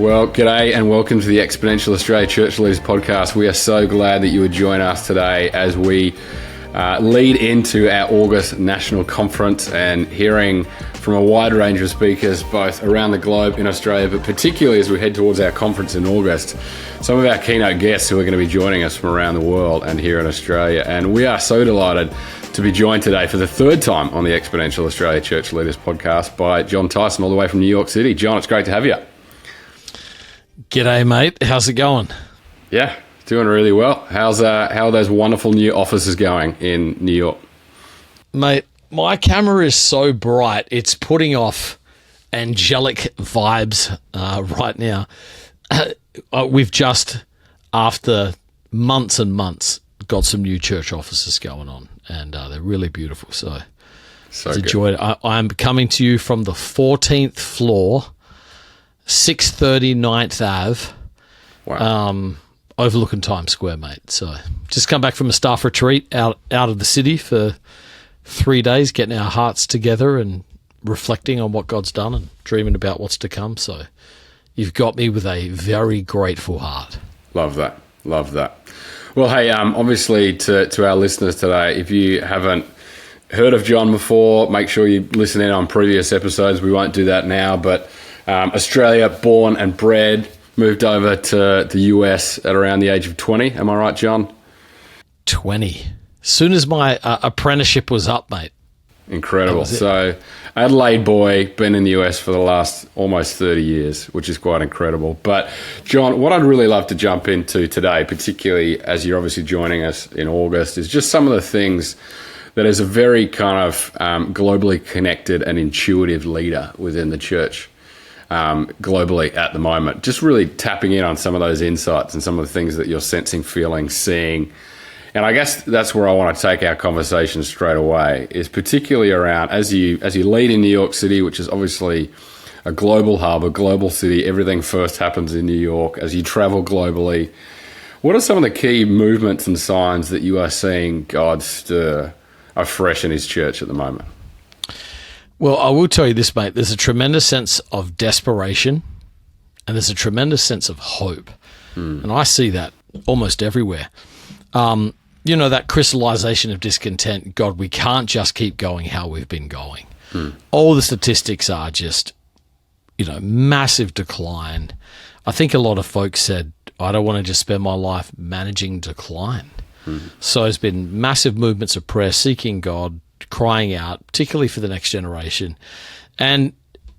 Well, g'day and welcome to the Exponential Australia Church Leaders Podcast. We are so glad that you would join us today as we lead into our August National Conference and hearing from a wide range of speakers both around the globe in Australia, but particularly as we head towards our conference in August, some of our keynote guests who are going to be joining us from around the world and here in Australia. And we are so delighted to be joined today for the third time on the Exponential Australia Church Leaders Podcast by Jon Tyson all the way from New York City. Jon, it's great to have you. G'day, mate. How's it going? Yeah, doing really well. How are those wonderful new offices going in New York? Mate, my camera is so bright, it's putting off angelic vibes right now. We've just, after months and months, got some new church offices going on, and they're really beautiful. So it's a joy. I'm coming to you from the 14th floor, 630 9th Ave, Wow. overlooking Times Square, mate. So just come back from a staff retreat out of the city for 3 days, getting our hearts together and reflecting on what God's done and dreaming about what's to come. So you've got me with a very grateful heart. Love that. Love that. Well, hey, obviously to our listeners today, if you haven't heard of Jon before, make sure you listen in on previous episodes. We won't do that now, but Australia, born and bred, moved over to the US at around the age of 20. Am I right, Jon? 20. Soon as my apprenticeship was up, mate. Incredible. So Adelaide boy, been in the US for the last almost 30 years, which is quite incredible. But Jon, what I'd really love to jump into today, particularly as you're obviously joining us in August, is just some of the things that as a very kind of globally connected and intuitive leader within the church globally at the moment, just really tapping in on some of those insights and some of the things that you're sensing, feeling, seeing. And I guess that's where I want to take our conversation straight away, is particularly around as you lead in New York City, which is obviously a global hub, a global city. Everything first happens in New York. As you travel globally, what are some of the key movements and signs that you are seeing God stir afresh in his church at the moment? Well, I will tell you this, mate. There's a tremendous sense of desperation and there's a tremendous sense of hope. And I see that almost everywhere. That crystallization of discontent. God, we can't just keep going how we've been going. All the statistics are just, massive decline. I think a lot of folks said, I don't want to just spend my life managing decline. So there's been massive movements of prayer, seeking God, crying out, particularly for the next generation. And,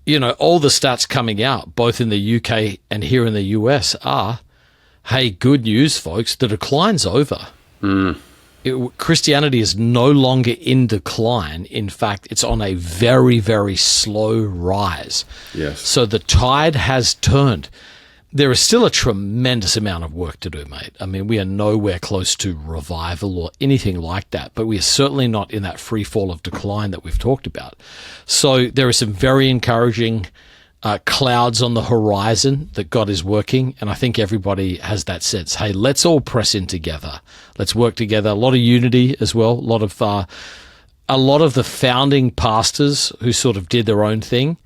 all the stats coming out, both in the UK and here in the US are, hey, good news, folks, the decline's over. Christianity is no longer in decline. In fact, it's on a very, very slow rise. Yes. So the tide has turned. There is still a tremendous amount of work to do, mate. I mean, we are nowhere close to revival or anything like that, but we are certainly not in that free fall of decline that we've talked about. So there are some very encouraging clouds on the horizon that God is working, and I think everybody has that sense. Hey, let's all press in together. Let's work together. A lot of unity as well. A lot of the founding pastors who sort of did their own thing.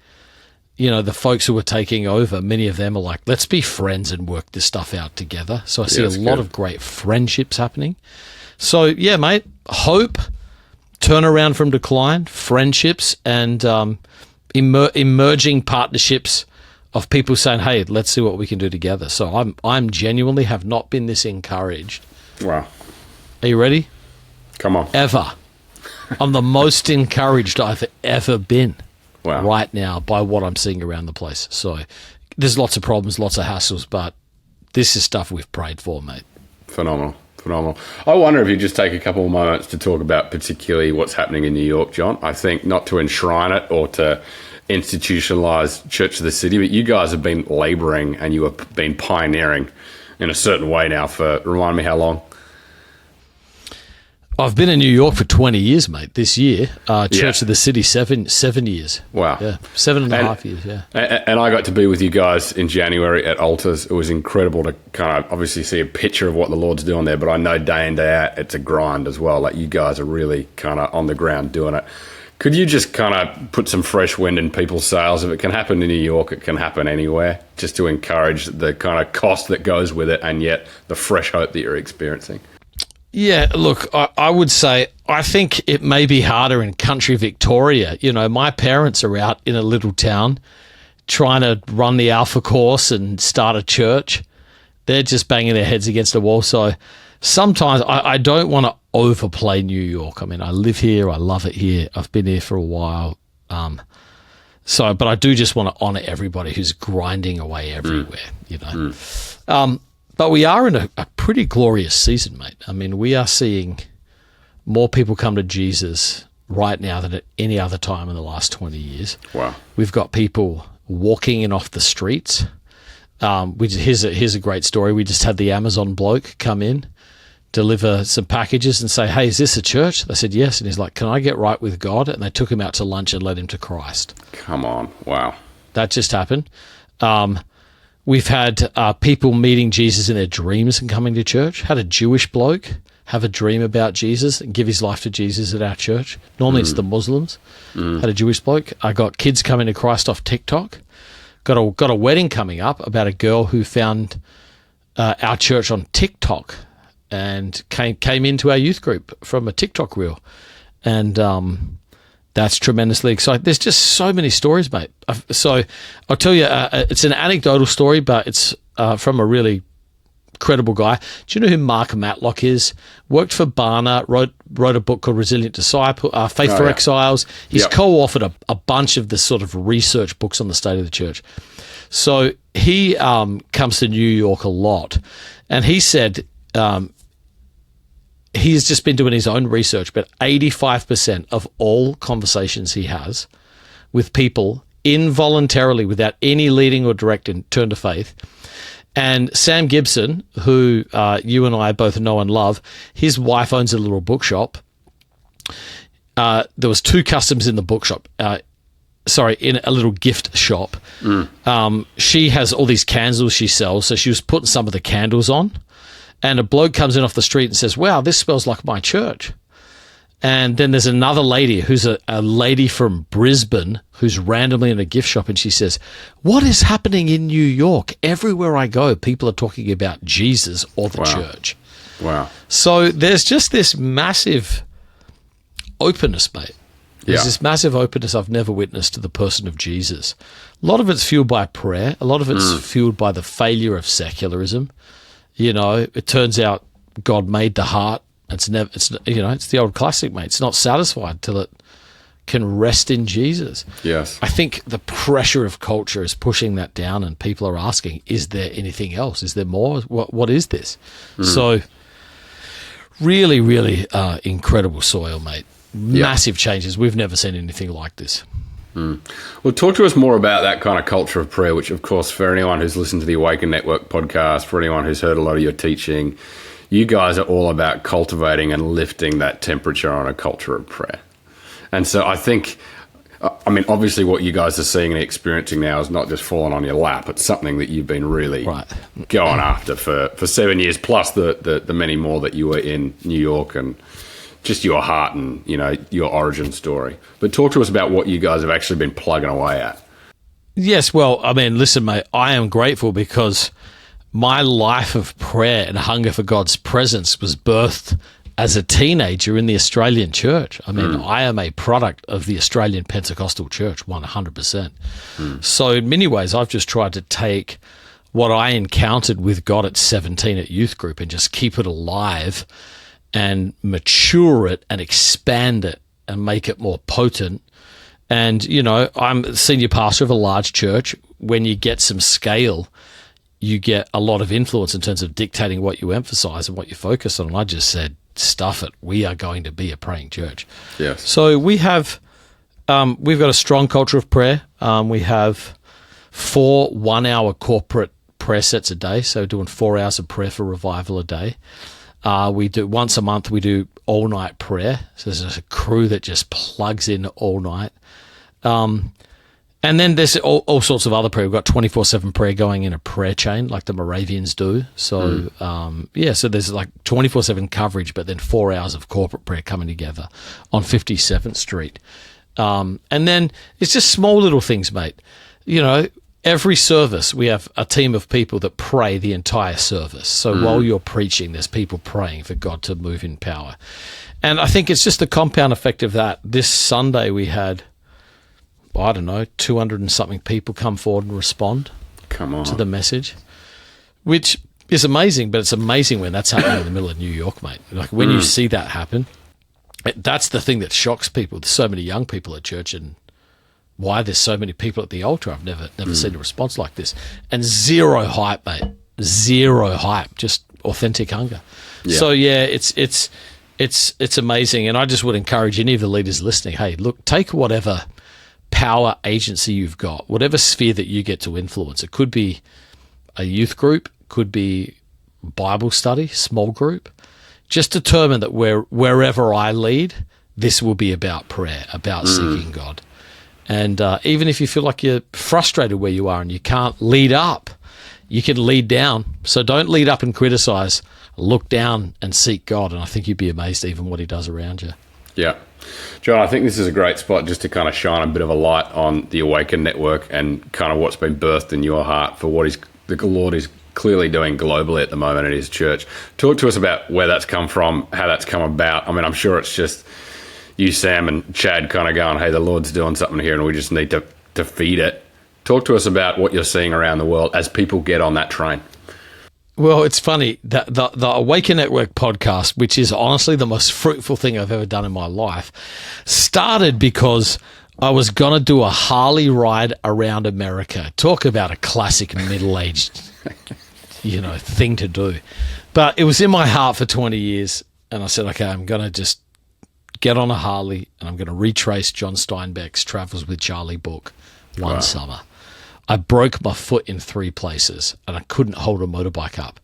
The folks who were taking over, many of them are like, let's be friends and work this stuff out together. So I see a lot of great friendships happening. So yeah, mate, hope, turnaround from decline, friendships, and emerging partnerships of people saying, hey, let's see what we can do together. So I'm genuinely have not been this encouraged. Wow. Are you ready? Come on. Ever. I'm the most encouraged I've ever been. Wow. Right now by what I'm seeing around the place. So there's lots of problems, lots of hassles, but this is stuff we've prayed for, mate. Phenomenal. I wonder if you just take a couple of moments to talk about particularly what's happening in New York, Jon. I think not to enshrine it or to institutionalize Church of the City, but you guys have been laboring and you have been pioneering in a certain way now for, remind me how long? I've been in New York for 20 years, mate, this year. Church of the City, seven years. Wow. Yeah, 7.5 years, yeah. And I got to be with you guys in January at Altars. It was incredible to kind of obviously see a picture of what the Lord's doing there, but I know day in, day out, it's a grind as well. Like you guys are really kind of on the ground doing it. Could you just kind of put some fresh wind in people's sails? If it can happen in New York, it can happen anywhere, just to encourage the kind of cost that goes with it and yet the fresh hope that you're experiencing. Yeah, look, I would say I think it may be harder in country Victoria. You know, my parents are out in a little town trying to run the Alpha course and start a church. They're just banging their heads against the wall. So sometimes I don't want to overplay New York. I mean, I live here. I love it here. I've been here for a while. But I do just want to honor everybody who's grinding away everywhere, you know. But we are in a pretty glorious season, mate. I mean, we are seeing more people come to Jesus right now than at any other time in the last 20 years. Wow. We've got people walking in off the streets. Here's a great story. We just had the Amazon bloke come in, deliver some packages and say, hey, is this a church? They said, yes. And he's like, can I get right with God? And they took him out to lunch and led him to Christ. Come on. Wow. That just happened. We've had people meeting Jesus in their dreams and coming to church. Had a Jewish bloke have a dream about Jesus and give his life to Jesus at our church. Normally it's the Muslims. Had a Jewish bloke. I got kids coming to Christ off TikTok. Got a wedding coming up about a girl who found our church on TikTok and came into our youth group from a TikTok reel. And that's tremendously exciting. There's just so many stories, mate. So I'll tell you, it's an anecdotal story, but it's from a really credible guy. Do you know who Mark Matlock is? Worked for Barna, wrote a book called Resilient Disciple, Faith for Exiles. He's co-authored a bunch of the sort of research books on the state of the church. So he comes to New York a lot, and he said he's just been doing his own research, but 85% of all conversations he has with people involuntarily, without any leading or directing, turn to faith. And Sam Gibson, who you and I both know and love, his wife owns a little bookshop. There was 2 customers in the bookshop. In a little gift shop. She has all these candles she sells, so she was putting some of the candles on. And a bloke comes in off the street and says, wow, this smells like my church. And then there's another lady who's a lady from Brisbane who's randomly in a gift shop, and she says, what is happening in New York? Everywhere I go, people are talking about Jesus or the church. Wow. So there's just this massive openness, mate. There's this massive openness I've never witnessed to the person of Jesus. A lot of it's fueled by prayer. A lot of it's fueled by the failure of secularism. You know, it turns out God made the heart. It's the old classic, mate. It's not satisfied till it can rest in Jesus. Yes. I think the pressure of culture is pushing that down, and people are asking, is there anything else? Is there more? What is this? So really, really incredible soil, mate. Massive changes. We've never seen anything like this. Well, talk to us more about that kind of culture of prayer, which, of course, for anyone who's listened to the Awaken Network podcast, for anyone who's heard a lot of your teaching, you guys are all about cultivating and lifting that temperature on a culture of prayer. And so I think, I mean, obviously what you guys are seeing and experiencing now is not just falling on your lap. It's something that you've been really going after for 7 years, plus the many more that you were in New York, and just your heart and, you know, your origin story. But talk to us about what you guys have actually been plugging away at. Yes, well, I mean, listen, mate, I am grateful because my life of prayer and hunger for God's presence was birthed as a teenager in the Australian church. I mean, I am a product of the Australian Pentecostal church, 100%. So in many ways, I've just tried to take what I encountered with God at 17 at youth group and just keep it alive and mature it and expand it and make it more potent. And, you know, I'm a senior pastor of a large church. When you get some scale, you get a lot of influence in terms of dictating what you emphasize and what you focus on. And I just said, stuff it. We are going to be a praying church. Yes. So we have, we've got a strong culture of prayer. We have 4 1-hour corporate prayer sets a day. So doing 4 hours of prayer for revival a day. We do once a month, we do all night prayer. So there's a crew that just plugs in all night. And then there's all sorts of other prayer. We've got 24/7 prayer going in a prayer chain like the Moravians do. So, so there's like 24/7 coverage, but then 4 hours of corporate prayer coming together on 57th Street. And then it's just small little things, mate. You know, every service, we have a team of people that pray the entire service. So while you're preaching, there's people praying for God to move in power. And I think it's just the compound effect of that. This Sunday we had, I don't know, 200 and something people come forward and respond to the message, which is amazing, but it's amazing when that's happening in the middle of New York, mate. Like when you see that happen, that's the thing that shocks people. There's so many young people at church, and why there's so many people at the altar. I've never seen a response like this. And zero hype, mate. Zero hype, just authentic hunger. Yeah. So yeah, it's amazing. And I just would encourage any of the leaders listening, hey, look, take whatever power agency you've got, whatever sphere that you get to influence. It could be a youth group, could be Bible study, small group. Just determine that wherever I lead, this will be about prayer, about seeking God. And even if you feel like you're frustrated where you are and you can't lead up, you can lead down. So don't lead up and criticize. Look down and seek God. And I think you'd be amazed even what he does around you. Yeah. Jon, I think this is a great spot just to kind of shine a bit of a light on the Awaken Network and kind of what's been birthed in your heart for what the Lord is clearly doing globally at the moment at his church. Talk to us about where that's come from, how that's come about. I mean, I'm sure it's just you, Sam, and Chad kind of going, hey, the Lord's doing something here and we just need to feed it. Talk to us about what you're seeing around the world as people get on that train. Well, it's funny, the Awaken Network podcast, which is honestly the most fruitful thing I've ever done in my life, started because I was going to do a Harley ride around America. Talk about a classic middle-aged, thing to do. But it was in my heart for 20 years, and I said, okay, I'm going to just get on a Harley, and I'm going to retrace John Steinbeck's Travels with Charlie book one summer. I broke my foot in 3 places, and I couldn't hold a motorbike up.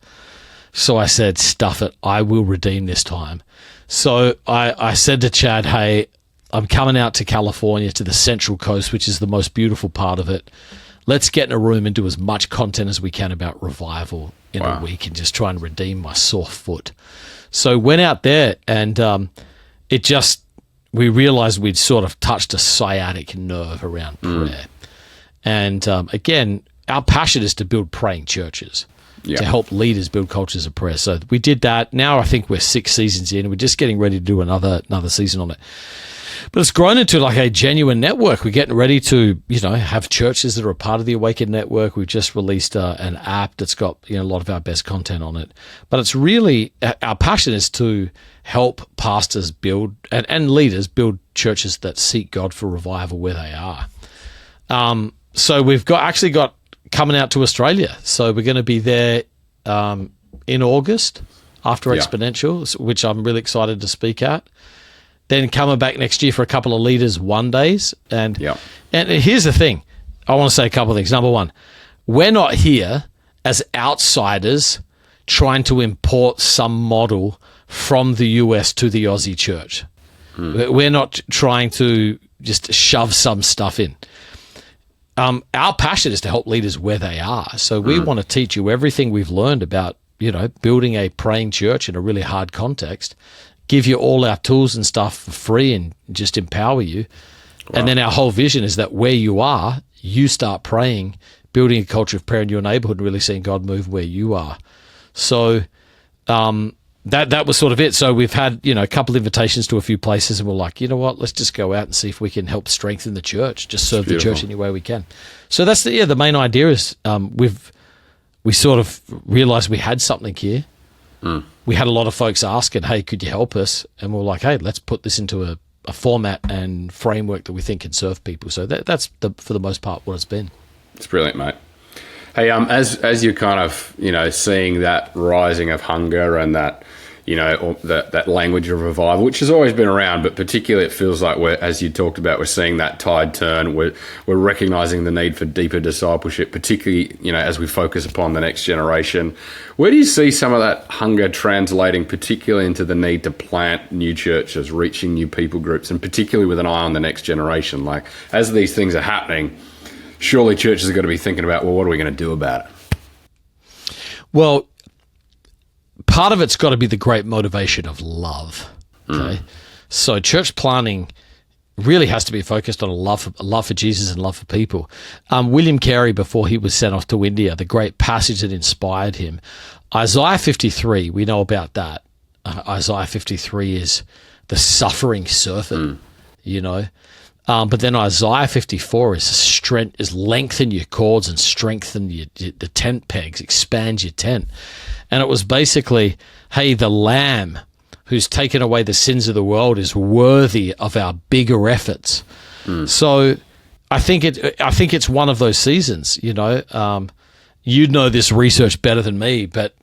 So I said, stuff it, I will redeem this time. So I said to Chad, hey, I'm coming out to California, to the Central Coast, which is the most beautiful part of it. Let's get in a room and do as much content as we can about revival in a week and just try and redeem my sore foot. So went out there, and we realized we'd sort of touched a sciatic nerve around prayer. And again, our passion is to build praying churches, to help leaders build cultures of prayer. So we did that. Now I think we're 6 seasons in, and we're just getting ready to do another season on it. But it's grown into like a genuine network. We're getting ready to, have churches that are a part of the Awaken Network. We've just released an app that's got a lot of our best content on it. But it's really, our passion is to help pastors build and leaders build churches that seek God for revival where they are. So we've got coming out to Australia. So we're going to be there in August after Exponential, which I'm really excited to speak at. Then coming back next year for a couple of leaders one days. And here's the thing. I want to say a couple of things. Number one, we're not here as outsiders trying to import some model from the US to the Aussie church. We're not trying to just shove some stuff in. Our passion is to help leaders where they are. So we want to teach you everything we've learned about, building a praying church in a really hard context, give you all our tools and stuff for free and just empower you. And then our whole vision is that where you are, you start praying, building a culture of prayer in your neighborhood and really seeing God move where you are. So that was sort of it. So we've had, a couple invitations to a few places, and we're like, you know what, let's just go out and see if we can help strengthen the church, just serve the church any way we can. So that's the main idea is we sort of realized we had something here. We had a lot of folks asking, hey, could you help us? And we're like, hey, let's put this into a format and framework that we think can serve people. So that's for the most part what it's been. It's brilliant, mate. Hey, as you're kind of, seeing that rising of hunger and that, that language of revival, which has always been around, but particularly it feels like as you talked about, we're seeing that tide turn. We're recognizing the need for deeper discipleship, particularly, as we focus upon the next generation. Where do you see some of that hunger translating, particularly into the need to plant new churches, reaching new people groups, and particularly with an eye on the next generation? Like, as these things are happening, surely churches are going to be thinking about, well, what are we going to do about it? Well, part of it's got to be the great motivation of love. Okay. So church planting really has to be focused on a love for Jesus and love for people. William Carey, before he was sent off to India, the great passage that inspired him, Isaiah 53, we know about that. Isaiah 53 is the suffering servant, you know. But then Isaiah 54 is lengthen your cords and strengthen the tent pegs, expand your tent. And it was basically, hey, the Lamb who's taken away the sins of the world is worthy of our bigger efforts. So I think it's one of those seasons, you know. You know this research better than me, but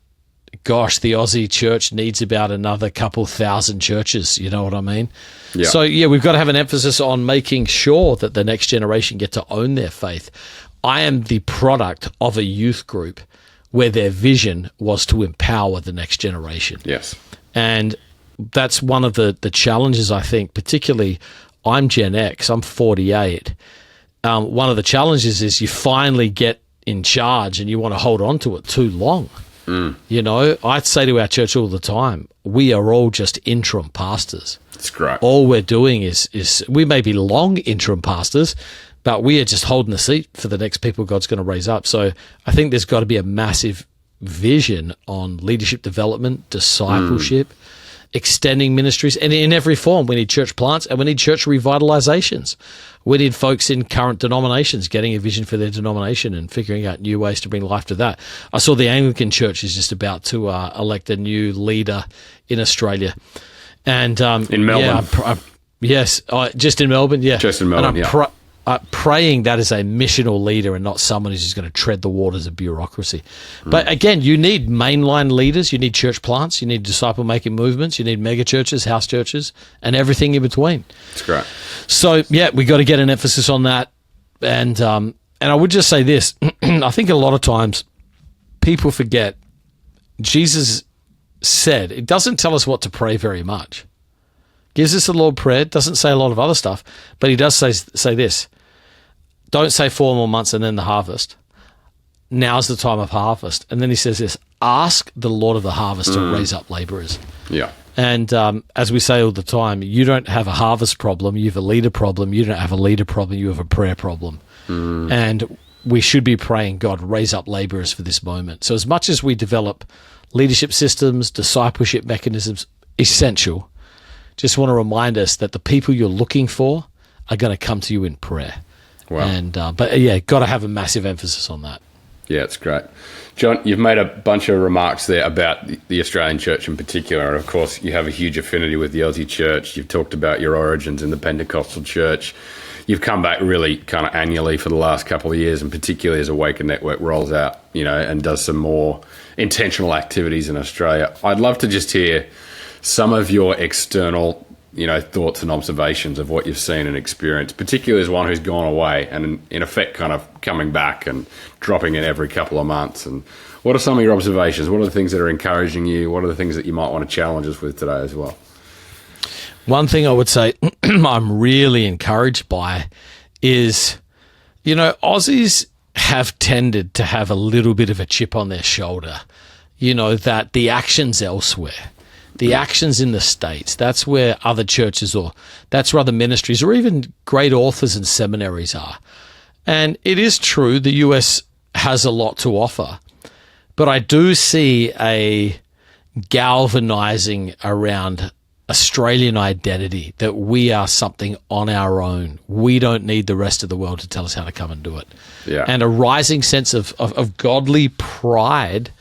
gosh, the Aussie church needs about another couple thousand churches, you know what I mean? Yeah. So yeah, we've got to have an emphasis on making sure that the next generation get to own their faith. I am the product of a youth group where their vision was to empower the next generation. Yes. And that's one of the challenges, I think, particularly I'm Gen X, I'm 48. One of the challenges is you finally get in charge and you want to hold on to it too long. You know, I say to our church all the time, we are all just interim pastors. That's great. All we're doing is we may be long interim pastors, but we are just holding the seat for the next people God's going to raise up. So I think there's got to be a massive vision on leadership development, discipleship, extending ministries, and in every form. We need church plants and we need church revitalizations. We need folks in current denominations getting a vision for their denomination and figuring out new ways to bring life to that. I saw the Anglican Church is just about to elect a new leader in Australia. And in Melbourne. Yeah, yes, just in Melbourne, yeah. Just in Melbourne, and I'm praying that is a missional leader and not someone who's just going to tread the waters of bureaucracy. But again, you need mainline leaders, you need church plants, you need disciple-making movements, you need mega churches, house churches, and everything in between. That's great. So, yeah, we got to get an emphasis on that. And I would just say this. I think a lot of times people forget Jesus said, it doesn't tell us what to pray very much. Gives us the Lord Prayer, doesn't say a lot of other stuff, but he does say this. Don't say 4 more months and then the harvest. Now's the time of harvest. And then he says this, ask the Lord of the harvest to raise up laborers. Yeah. And as we say all the time, you don't have a harvest problem, you have a leader problem. You don't have a leader problem, you have a prayer problem. And we should be praying, God, raise up laborers for this moment. So as much as we develop leadership systems, discipleship mechanisms, essential, just want to remind us that the people you're looking for are going to come to you in prayer. Wow. And but yeah, got to have a massive emphasis on that. Yeah, it's great. John, you've made a bunch of remarks there about the Australian church in particular. And of course, you have a huge affinity with the Aussie church. You've talked about your origins in the Pentecostal church. You've come back really kind of annually for the last couple of years, and particularly as Awaken Network rolls out, you know, and does some more intentional activities in Australia. I'd love to just hear some of your external, you know, thoughts and observations of what you've seen and experienced, particularly as one who's gone away and in effect kind of coming back and dropping in every couple of months. And what are some of your observations? What are the things that are encouraging you? What are the things that you might want to challenge us with today as well? One thing I would say I'm really encouraged by is, you know, Aussies have tended to have a little bit of a chip on their shoulder, you know, that the action's elsewhere. The actions in the States, that's where other churches or that's where other ministries or even great authors and seminaries are. And it is true, the US has a lot to offer, but I do see a galvanizing around Australian identity that we are something on our own. We don't need the rest of the world to tell us how to come and do it. Yeah. And a rising sense of godly pride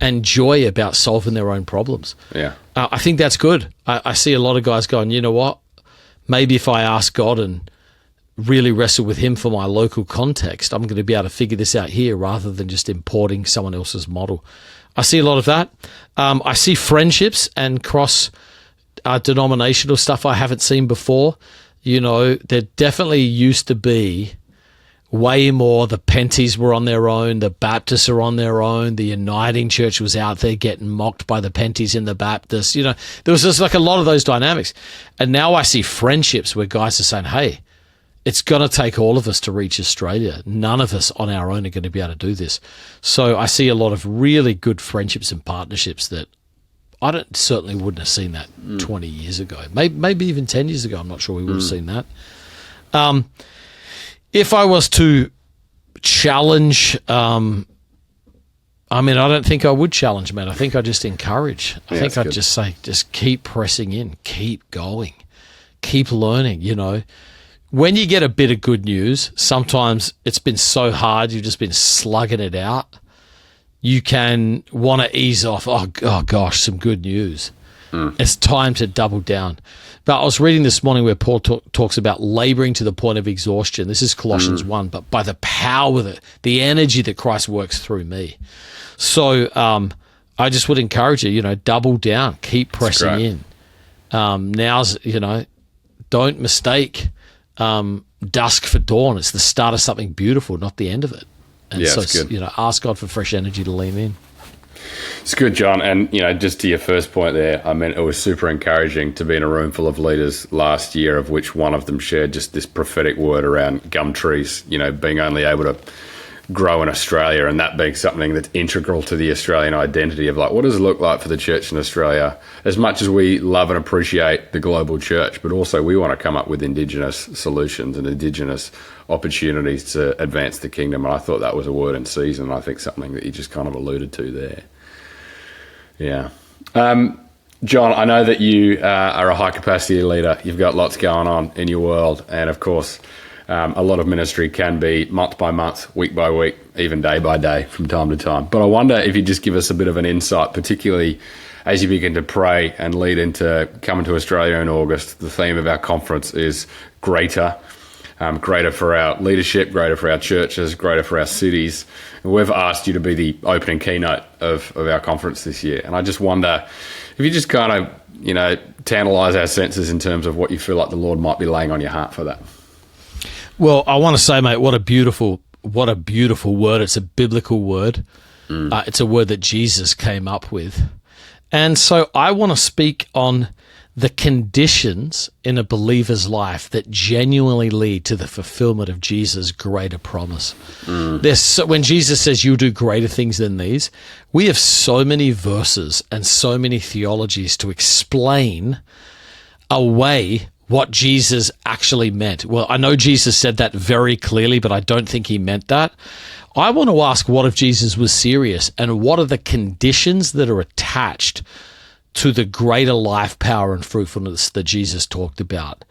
and joy about solving their own problems. Yeah. I think that's good. I see a lot of guys going, you know what, maybe if I ask God and really wrestle with him for my local context, I'm going to be able to figure this out here rather than just importing someone else's model. I see a lot of that. I see friendships and cross-denominational stuff I haven't seen before. You know, there definitely used to be way more. The Penties were on their own. The Baptists are on their own. The Uniting Church was out there getting mocked by the Penties and the Baptists. You know, there was just like a lot of those dynamics. And now I see friendships where guys are saying, hey, it's going to take all of us to reach Australia. None of us on our own are going to be able to do this. So I see a lot of really good friendships and partnerships that certainly wouldn't have seen that 20 years ago. Maybe even 10 years ago. I'm not sure we would have seen that. If I was to challenge, I don't think I would challenge, man. I think I'd just encourage. I think I'd just say, just keep pressing in, keep going, keep learning, When you get a bit of good news, sometimes it's been so hard, you've just been slugging it out. You can want to ease off. Oh gosh, some good news. It's time to double down. But I was reading this morning where Paul talks about laboring to the point of exhaustion. This is Colossians 1, but by the power, the energy that Christ works through me. So I just would encourage you, double down, keep pressing in. Now's, don't mistake dusk for dawn. It's the start of something beautiful, not the end of it. And so, it's good. Ask God for fresh energy to lean in. It's good, John. And, just to your first point there, it was super encouraging to be in a room full of leaders last year, of which one of them shared just this prophetic word around gum trees, being only able to grow in Australia, and that being something that's integral to the Australian identity of what does it look like for the church in Australia, as much as we love and appreciate the global church, but also we want to come up with Indigenous solutions and Indigenous opportunities to advance the kingdom. And I thought that was a word in season. I think something that you just kind of alluded to there. Yeah. John, I know that you are a high capacity leader. You've got lots going on in your world. And of course, a lot of ministry can be month by month, week by week, even day by day from time to time. But I wonder if you just give us a bit of an insight, particularly as you begin to pray and lead into coming to Australia in August. The theme of our conference is greater. Greater for our leadership, greater for our churches, greater for our cities. And we've asked you to be the opening keynote of our conference this year. And I just wonder if you just kind of, tantalize our senses in terms of what you feel like the Lord might be laying on your heart for that. Well, I want to say, mate, what a beautiful word. It's a biblical word. It's a word that Jesus came up with. And so I want to speak on the conditions in a believer's life that genuinely lead to the fulfillment of Jesus' greater promise. When Jesus says you'll do greater things than these, we have so many verses and so many theologies to explain away what Jesus actually meant. Well, I know Jesus said that very clearly, but I don't think he meant that. I want to ask, what if Jesus was serious, and what are the conditions that are attached to the greater life, power, and fruitfulness that Jesus talked about?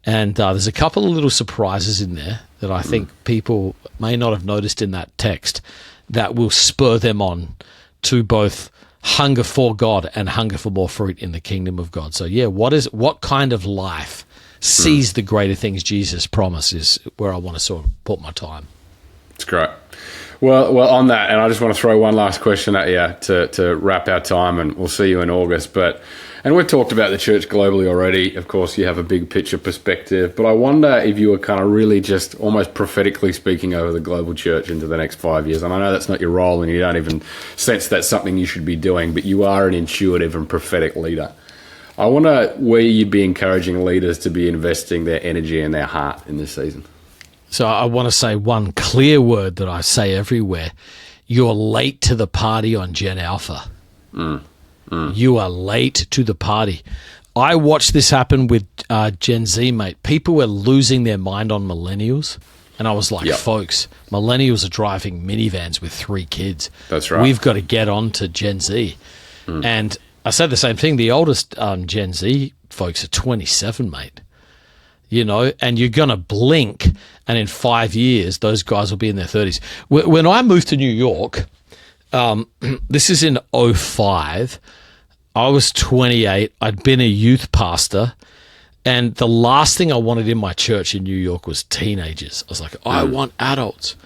And there's a couple of little surprises in there that I think people may not have noticed in that text that will spur them on to both hunger for God and hunger for more fruit in the kingdom of God. So what kind of life sees the greater things Jesus promises, where I want to sort of put my time. It's great. Well, on that, and I just want to throw one last question at you to wrap our time, and we'll see you in August. And we've talked about the church globally already. Of course, you have a big picture perspective, but I wonder if you were kind of really just almost prophetically speaking over the global church into the next 5 years. And I know that's not your role, and you don't even sense that's something you should be doing, but you are an intuitive and prophetic leader. I wonder where you'd be encouraging leaders to be investing their energy and their heart in this season. So I want to say one clear word that I say everywhere. You're late to the party on Gen Alpha. You are late to the party. I watched this happen with Gen Z, mate. People were losing their mind on millennials. And I was like, folks, millennials are driving minivans with 3 kids. That's right. We've got to get on to Gen Z. And I said the same thing. The oldest Gen Z folks are 27, mate. And you're going to blink, and in 5 years, those guys will be in their 30s. When I moved to New York, this is in 2005, I was 28. I'd been a youth pastor, and the last thing I wanted in my church in New York was teenagers. I was like, I want adults.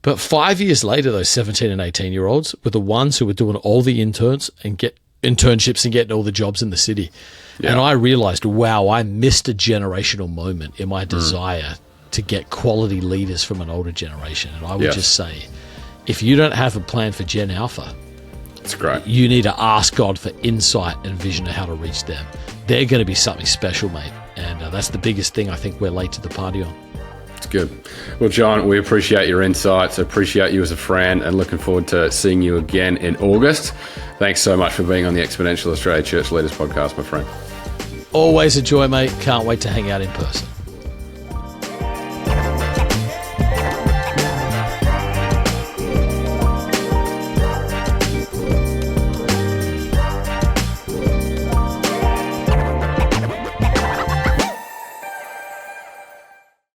But 5 years later, those 17 and 18-year-olds were the ones who were doing all the internships and getting all the jobs in the city. And I realized, wow, I missed a generational moment in my desire to get quality leaders from an older generation. And I would just say, if you don't have a plan for Gen Alpha, it's great. You need to ask God for insight and vision of how to reach them. They're going to be something special, mate. And that's the biggest thing I think we're late to the party on. It's good. Well, John, we appreciate your insights. Appreciate you as a friend, and looking forward to seeing you again in August. Thanks so much for being on the Exponential Australia Church Leaders Podcast, my friend. Always a joy, mate. Can't wait to hang out in person.